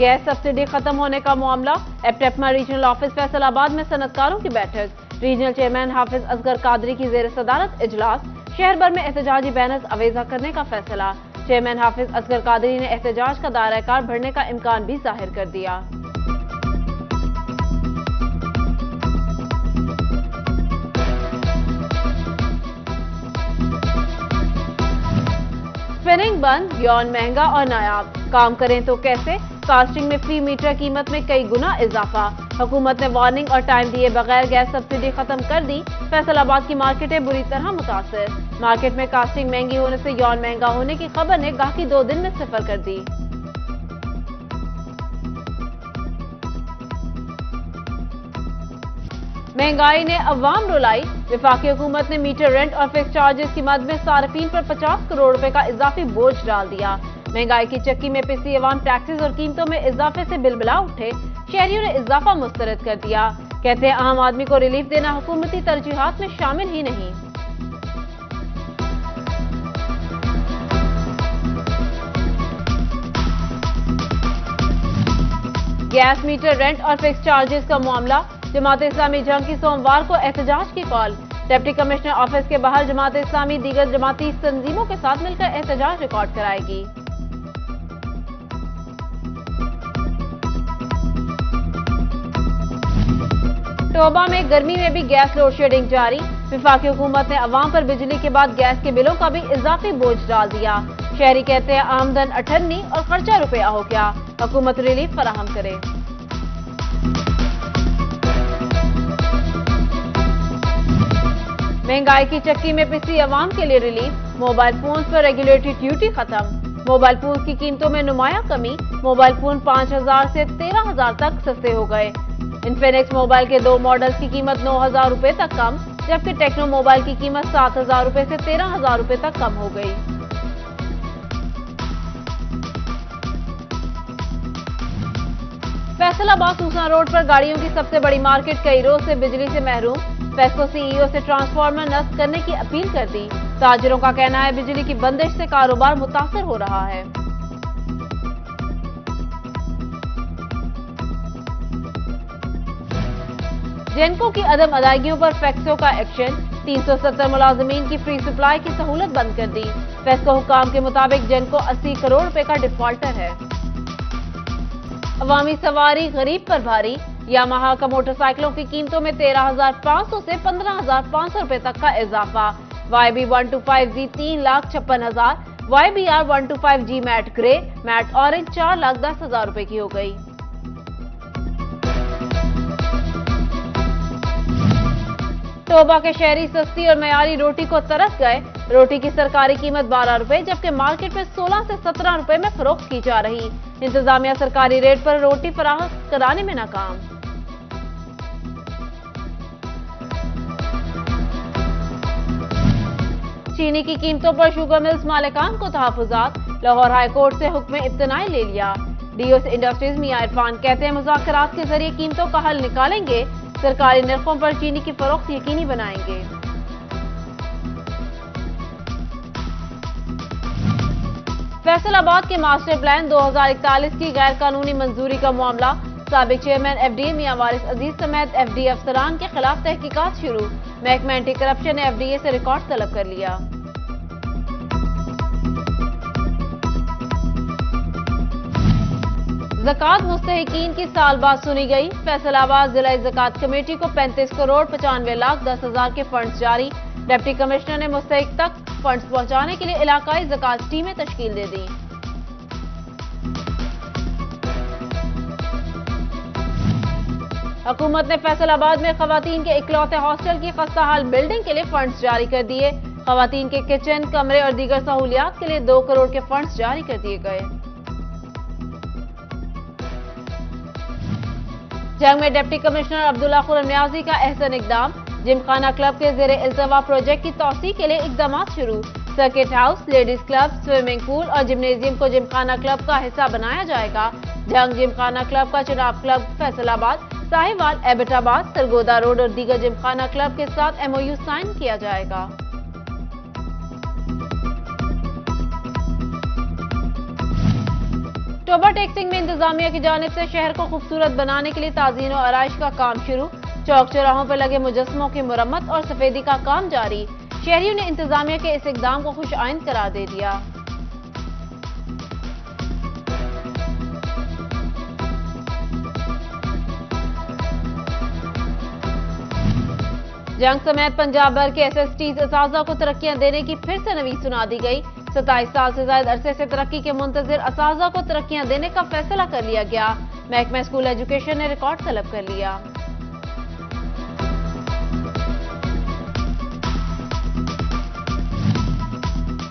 Gas subsidy खत्म होने का मामला। एपटेपमा रीजनल ऑफिस फैसलाबाद में सनतकारों की बैठक। रीजनल चेयरमैन हाफिज असगर कादरी की जेर सदारत इजलास। शहर भर में एहतजाजी बैनर्स अवेजा करने का फैसला। चेयरमैन हाफिज असगर कादरी ने एहतजाज का दायरा कार बढ़ने का इम्कान भी जाहिर कर दिया। स्पिनिंग बंद, यौन महंगा और नायाब, काम करें तो कैसे? कास्टिंग में फी मीटर कीमत में कई गुना इजाफा। हुकूमत ने वार्निंग और टाइम दिए बगैर गैस सब्सिडी खत्म कर दी। फैसलाबाद की मार्केटें बुरी तरह मुतासर। मार्केट में कास्टिंग महंगी होने से यौन महंगा होने की खबर ने गाहकी 2 दिन में सिफर कर दी। महंगाई ने अवाम रुलाई। वफाकी हुकूमत ने मीटर रेंट और फिक्स चार्जेस की मद में सार्फिन पर 50 करोड़ रुपए का इजाफी बोझ डाल दिया। महंगाई की चक्की में पिसी अवाम टैक्सेस और कीमतों में इजाफे से बिलबिला उठे। शहरियों ने इजाफा मुस्तरद कर दिया। कहते हैं आम आदमी को रिलीफ देना हुकूमती तरजीहात में शामिल ही नहीं। गैस मीटर रेंट और फिक्स चार्जेस का मामला। जमात इस्लामी जंग की सोमवार को एहतजाज की कॉल। डिप्टी कमिश्नर ऑफिस के बाहर जमात इस्लामी दीगर जमाती तंजीमों के साथ मिलकर एहतजाज रिकॉर्ड कराएगी। टोबा में गर्मी में भी गैस लोड शेडिंग जारी। वफाकी हुकूमत ने अवाम पर बिजली के बाद गैस के बिलों का भी इजाफी बोझ डाल दिया। शहरी कहते हैं आमदन 98 और खर्चा रुपया हो गया। हुकूमत रिलीफ फराहम करे। महंगाई की चक्की में पिसी अवाम के लिए रिलीफ। मोबाइल फोन पर रेगुलेटरी ड्यूटी खत्म। मोबाइल फोन की कीमतों में नुमाया कमी। मोबाइल फोन 5000 से 13000 तक सस्ते हो गए। इन्फिनिक्स मोबाइल के 2 मॉडल्स की कीमत 9000 रुपए तक कम, जबकि टेक्नो मोबाइल की कीमत 7000 रुपए से 13000 रुपए तक कम हो गई। फैसलाबाद सूसना रोड पर गाड़ियों की सबसे बड़ी मार्केट कई रोज से बिजली से महरूम। फेस्को सीईओ से ट्रांसफार्मर नस्ब करने की अपील कर दी। ताजिरों का कहना है बिजली की बंदिश से कारोबार मुतासर हो रहा है। जेनको की अदम अदायगियों पर फेस्को का एक्शन। 370 मुलाजमीन की फ्री सप्लाई की सहूलत बंद कर दी। फेस्को हुकाम के मुताबिक जेनको 80 करोड़ रुपए का डिफॉल्टर है। अवामी सवारी गरीब पर भारी। यामाहा का मोटरसाइकिलों की कीमतों में 13500 से 15500 रुपए तक का इजाफा। YB 125G 3,56,000, YBR 125G matte grey, matte orange 4,10,000 रुपए की हो गई। टोबा के शहरी सस्ती और मयारी रोटी को तरस गए। रोटी की सरकारी कीमत 12 रुपए, जबकि मार्केट में 16 से 17 रुपए में फरोख्त की जा रही। इंतजामिया सरकारी रेट पर रोटी फराहम कराने में नाकाम। चीनी की कीमतों पर शुगर मिल्स मालिकान को तहफुजात। लाहौर हाई कोर्ट से हुक्म इब्तनाई ले लिया। डीओस इंडस्ट्रीज मियां इरफान कहते हैं मुज़ाकरात के जरिए कीमतों का हल निकालेंगे। सरकारी नरखों पर चीनी की फरोख्त यकीनी बनाएंगे। फैसलाबाद के मास्टर प्लान 2041 की गैर कानूनी मंजूरी का मामला। साबिक चेयरमैन एफडीए मियां वारिस अजीज समेत एफडीए अफसरान के खिलाफ तहकीकात शुरू। महकमा एंटी करप्शन ने एफडीए से रिकॉर्ड तलब कर लिया। ज़कात मुस्तहिकीन की साल बाद सुनी गई। फैसलाबाद जिला ज़कात कमेटी को 35 करोड़ 95 लाख 10 हजार के फंड्स जारी। डिप्टी कमिश्नर ने मुस्तहिक तक फंड्स पहुंचाने के लिए इलाकाई ज़कात टीमें तश्कील दे दी। हुकूमत ने फैसलाबाद में खवातीन के इकलौते हॉस्टल की खस्ताहाल बिल्डिंग के लिए फंड्स जारी कर दिए। खवातीन के किचन, कमरे और दीगर सहूलियात के लिए 2 करोड़ के फंड्स जारी कर दिए गए। जंग में डिप्टी कमिश्नर अब्दुल्ला खुर्रम न्याजी का अहसन इकदाम। जिमखाना क्लब के ज़ेरे इल्तवा प्रोजेक्ट की तौसी के लिए इकदाम शुरू। Circuit house, ladies club, swimming pool और जिम्नेजियम को जिमखाना क्लब का हिस्सा बनाया जाएगा। जंग जिमखाना क्लब का चुनाव क्लब फैसलाबाद, साहिवाल, एबटाबाद, सरगोदा रोड और दीगर जिमखाना क्लब के साथ MOU साइन किया जाएगा। टोबा टेक्सिंग में इंतजामिया की जानिब से शहर को खूबसूरत बनाने के लिए ताज़ीन और आराइश का काम शुरू। चौक चौराहों पर लगे मुजस्समों की मुरम्मत और सफेदी का काम जारी। शहरियों ने इंतजामिया के इस इकदाम को खुश आइंद करार दे दिया। जंग समेत पंजाब भर के SSTs असाजा को तरक्कियां देने की फिर से नवीद सुना दी गई। 27 साल से ज्यादा अरसे से तरक्की के मुंतजिर असाजा को तरक्कियां देने का फैसला कर लिया गया। महकमा स्कूल एजुकेशन ने रिकॉर्ड तलब कर लिया।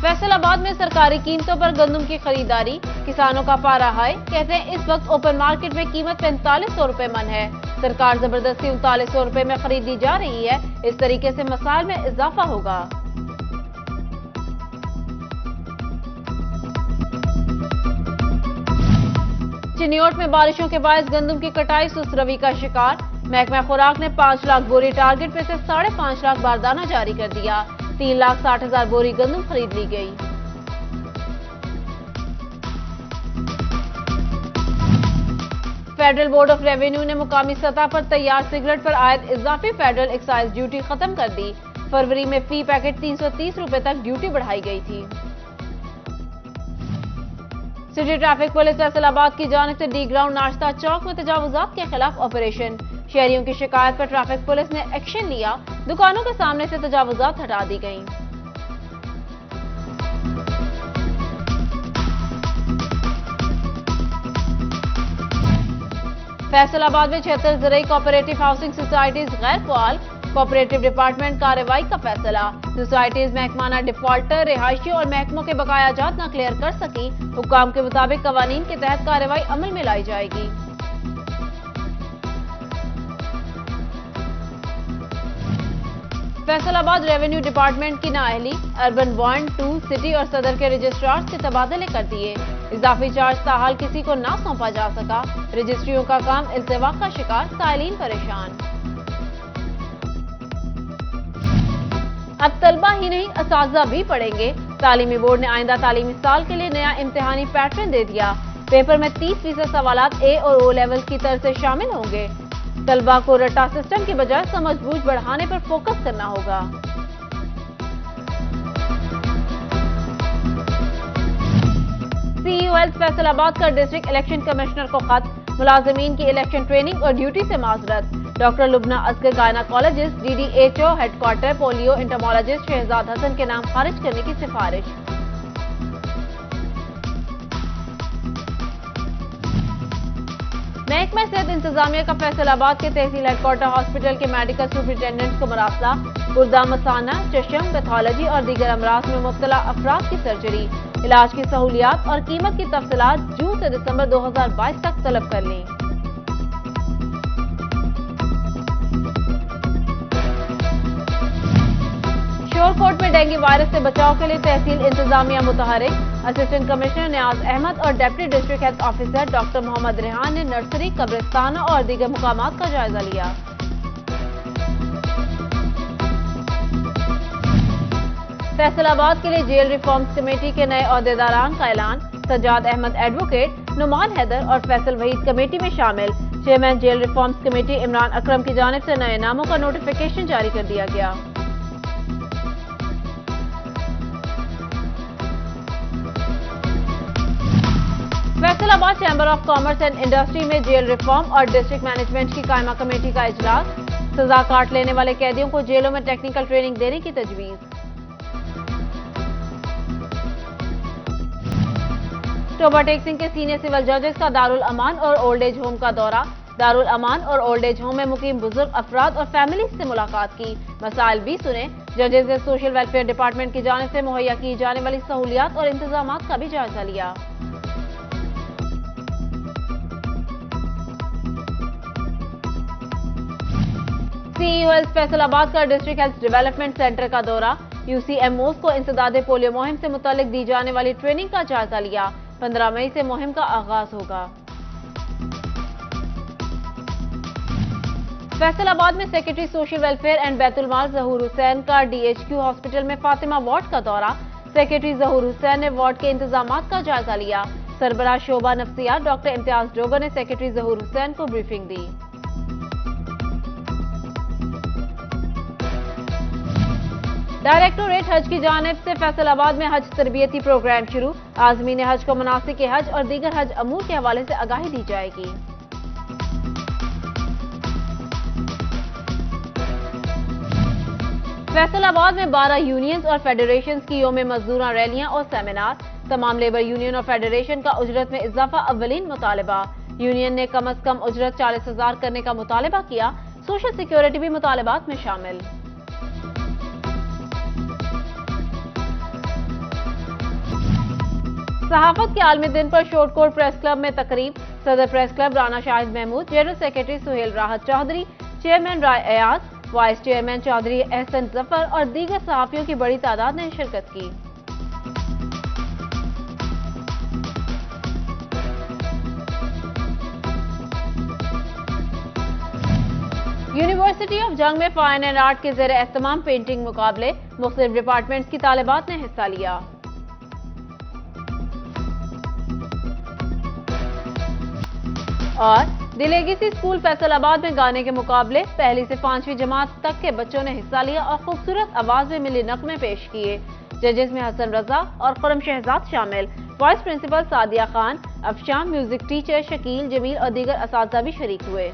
फैसलाबाद में सरकारी कीमतों पर गंदम की खरीदारी, किसानों का पारा हाई। कहते हैं इस वक्त ओपन मार्केट में कीमत 4500 रुपए मन है। सरकार जबरदस्ती 3900 रुपए में खरीदी जा रही है। इस तरीके से मसाइल में इजाफा होगा। चिन्योट में बारिशों के बायस गंदम की कटाई सुस्त रवि का शिकार। महकमा खुराक ने 5 लाख बोरी टारगेट में से 5.5 लाख बारदाना जारी कर दिया। 3,60,000 बोरी गंदम खरीद ली गई। फेडरल बोर्ड ऑफ रेवेन्यू ने मुकामी सतह पर तैयार सिगरेट पर आयद इजाफी फेडरल एक्साइज ड्यूटी खत्म कर दी। फरवरी में फी पैकेट 330 रुपए तक ड्यूटी बढ़ाई गई थी। सिटी ट्रैफिक पुलिस फैसलाबाद की जानिब से डी ग्राउंड नाश्ता चौक में तजावुजात के खिलाफ ऑपरेशन। शहरियों की शिकायत पर ट्रैफिक पुलिस ने एक्शन लिया। दुकानों के सामने से तजावुजात हटा दी गईं। फैसलाबाद में 76 ज़राई कोऑपरेटिव हाउसिंग सोसाइटीज गैर फ़ाल। कोऑपरेटिव डिपार्टमेंट कार्रवाई का फैसला। सोसाइटीज महकमाना डिफॉल्टर, रिहायशियों और महकमों के बकाया जात न क्लियर कर सकी। हुक्काम के मुताबिक कवानीन के तहत कार्रवाई अमल में लाई जाएगी। फैसलाबाद रेवेन्यू डिपार्टमेंट की नाअहली, अर्बन 1, 2, सिटी और सदर के रजिस्ट्रार्स के तबादले कर दिए। इजाफी चार्ज ताहाल किसी को ना सौंपा जा सका। रजिस्ट्रियों का काम इल्तिवा का शिकार, साइलिन परेशान। अब तलबा ही नहीं असातिज़ा भी पढ़ेंगे। तालीमी बोर्ड ने आइंदा तालीमी साल के लिए नया इम्तिहानी पैटर्न दे दिया। पेपर में 30% सवालात A और O लेवल की तरह से शामिल होंगे। तलबा को रट्टा सिस्टम की बजाय समझ बूझ बढ़ाने पर फोकस करना होगा। CEO हेल्थ फैसलाबाद का डिस्ट्रिक्ट इलेक्शन कमिश्नर को खत। मुलाजिमीन की इलेक्शन ट्रेनिंग और ड्यूटी से माजरत। Doctor Lubna Asghar gynaecologist, DDHO headquarter polio entomologist Shahzad Hasan के नाम खारिज करने की सिफारिश। महकमा सेहत इंतजामिया का फैसलाबाद के तहसील हेडक्वार्टर हॉस्पिटल के मेडिकल सुपरिटेंडेंट को मरासला। गुर्दा मसाना, चशम, पैथोलॉजी और दीगर अमराज में मुब्तला अफराद की सर्जरी। इलाज की सहूलियात और कीमत की तफसीलात जून से दिसंबर 2022 तक तलब कर लें। शोरकोट में डेंगू वायरस से बचाव के लिए तहसील इंतजामिया मुतहरिक। असिस्टेंट कमिश्नर नियाज अहमद और deputy district health officer doctor Mohammad Rehan ने नर्सरी, कब्रिस्तान और दीगर मुकामात का जायजा लिया। फैसलाबाद के लिए जेल रिफॉर्म्स कमेटी के नए अहदेदारान का ऐलान। सज्जाद अहमद एडवोकेट, नुमान हैदर और फैसल वहीद कमेटी में शामिल। Chairman jail reforms committee Imran Akram की जानिब से नए नामों का नोटिफिकेशन जारी कर दिया गया। Faisalabad chamber of commerce and industry में जेल रिफॉर्म और डिस्ट्रिक्ट मैनेजमेंट की कायमा कमेटी का इजलास। सजा काट लेने वाले कैदियों को जेलों में टेक्निकल ट्रेनिंग देने की तजवीज। टोबा टेक्सिंग के सीनियर सिविल जजेस का दारुल अमान और ओल्ड एज होम का दौरा। दारुल अमान और ओल्ड एज होम में मुकीम बुजुर्ग अफराद और फैमिली से मुलाकात की। मसाइल भी सुने। जजेस ने सोशल वेलफेयर डिपार्टमेंट की जानिब से मुहैया की जाने वाली सहूलियात और इंतजाम का भी जायजा लिया। CEO हेल्थ फैसलाबाद का डिस्ट्रिक्ट हेल्थ डेवलपमेंट सेंटर का दौरा। UCMOs को इंसदादे पोलियो मुहिम से मुतालिक दी जाने वाली ट्रेनिंग का जायजा लिया। 15 मई से मुहिम का आगाज होगा। फैसलाबाद में सेक्रेटरी सोशल वेलफेयर एंड बैतुल माल जहूर हुसैन का DHQ हॉस्पिटल में फातिमा वार्ड का दौरा। सेक्रेटरी जहूर हुसैन ने वार्ड के इंतजामात का जायजा लिया। سربراہ شعبہ نفسیات ڈاکٹر امتیاز ڈوگر نے سیکرٹری ظہور حسین کو بریفنگ دی۔ ڈائریکٹوریٹ حج کی جانب سے فیصل آباد میں حج تربیتی پروگرام شروع، عازمین حج کو مناسک حج اور دیگر حج امور کے حوالے سے آگاہی دی جائے گی۔ فیصل آباد میں 12 یونینز اور فیڈریشنز کی یوم مزدوراں ریلیاں اور سیمینار، تمام لیبر یونین اور فیڈریشن کا اجرت میں اضافہ اولین مطالبہ، یونین نے کم از کم اجرت 40,000 کرنے کا مطالبہ کیا، سوشل سیکیورٹی بھی مطالبات میں شامل۔ صحافت کے عالمی دن پر شورٹ کوٹ پریس کلب میں تقریب، صدر پریس کلب رانا شاہد محمود، جنرل سیکرٹری سہیل راحت چودھری، چیئرمین رائے ایاز، وائس چیئرمین چودھری احسن ظفر اور دیگر صحافیوں کی بڑی تعداد نے شرکت کی۔ یونیورسٹی آف جنگ میں فائن اینڈ آرٹ کے زیر اہتمام پینٹنگ مقابلے، مختلف ڈپارٹمنٹس کی طالبات نے حصہ لیا۔ اور دی لیگیسی اسکول فیصل آباد میں گانے کے مقابلے، پہلی سے 5ویں جماعت تک کے بچوں نے حصہ لیا اور خوبصورت آواز میں ملی نغمے پیش کیے۔ ججز میں حسن رضا اور خرم شہزاد شامل، وائس پرنسپل سعدیہ خان، افشاں، میوزک ٹیچر شکیل جمیل اور دیگر اساتذہ بھی شریک ہوئے۔